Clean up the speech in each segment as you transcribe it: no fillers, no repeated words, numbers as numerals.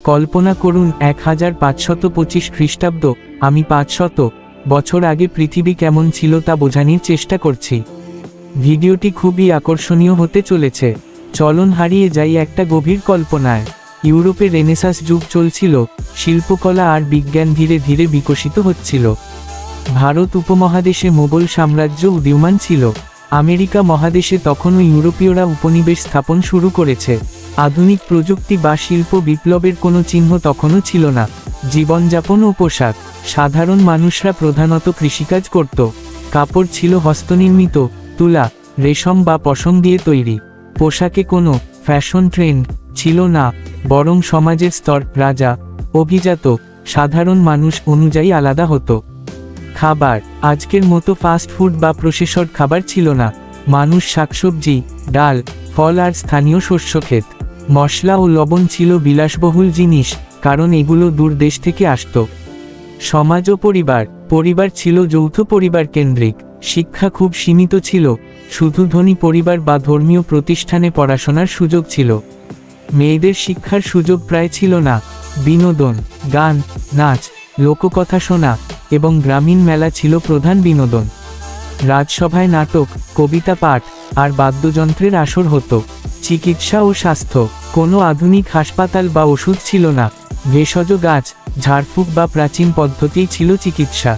কল্পনা করুন 1525 খ্রিস্টাব্দ, আমি 500 বছর আগে পৃথিবী কেমন ছিল তা বোঝানোর চেষ্টা করছি। ভিডিওটি খুবই আকর্ষণীয় হতে চলেছে। চলন হারিয়ে যাই একটা গভীর কল্পনায়। ইউরোপে রেনেসাঁস যুগ চলছিল, শিল্পকলা আর বিজ্ঞান ধীরে ধীরে বিকশিত হচ্ছিল। ভারত উপমহাদেশে মোগল সাম্রাজ্য উদীয়মান ছিল। আমেরিকা মহাদেশে তখনও ইউরোপীয়রা উপনিবেশ স্থাপন শুরু করেছে। আধুনিক প্রযুক্তি বা শিল্প বিপ্লবের কোনো চিহ্ন তখনও ছিল না। জীবনযাপন ও পোশাক, সাধারণ মানুষরা প্রধানত কৃষিকাজ করত। কাপড় ছিল হস্তনির্মিত, তুলা, রেশম বা পশম দিয়ে তৈরি। পোশাকে কোনো ফ্যাশন ট্রেন্ড ছিল না, বরং সমাজের স্তর রাজা, অভিজাত, সাধারণ মানুষ অনুযায়ী আলাদা হতো। খাবার, আজকের মতো ফাস্ট ফুড বা প্রসেসড খাবার ছিল না। মানুষ শাকসবজি, ডাল, ফল আর স্থানীয় শস্যক্ষেত। মশলা ও লবণ ছিল বিলাসবহুল জিনিস, কারণ এগুলো দূর দেশ থেকে আসত। সমাজ ও পরিবার ছিল যৌথ পরিবার কেন্দ্রিক। শিক্ষা খুব সীমিত ছিল, শুধু ধনী পরিবার বা ধর্মীয় প্রতিষ্ঠানে পড়াশোনার সুযোগ ছিল। মেয়েদের শিক্ষার সুযোগ প্রায় ছিল না। বিনোদন, গান, নাচ, লোককথা শোনা এবং গ্রামীণ মেলা ছিল প্রধান বিনোদন। রাজসভায় নাটক, কবিতা পাঠ আর বাদ্যযন্ত্রের আসর হতো। চিকিৎসা ও স্বাস্থ্য, কোনো আধুনিক হাসপাতাল বা ওষুধ ছিল না। ভেষজ গাছ, ঝাড়ফুঁক বা প্রাচীন পদ্ধতিই ছিল চিকিৎসা।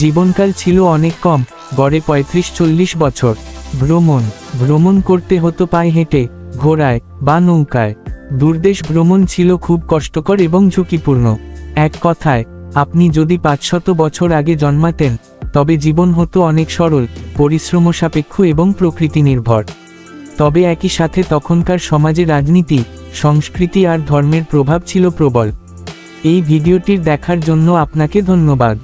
জীবনকাল ছিল অনেক কম, গড়ে 35-40 বছর। ভ্রমণ করতে হতো পায়ে হেঁটে, ঘোড়ায় বা নৌকায়। দূরদেশ ভ্রমণ ছিল খুব কষ্টকর এবং ঝুঁকিপূর্ণ। এক কথায়, আপনি যদি 500 বছর আগে জন্মাতেন, তবে জীবন হতো অনেক সরল, পরিশ্রম সাপেক্ষ এবং প্রকৃতি নির্ভর। তবে একই সাথে তখনকার সমাজে রাজনীতি, সংস্কৃতি আর ধর্মের প্রভাব ছিল প্রবল। এই ভিডিওটির দেখার জন্য আপনাকে ধন্যবাদ।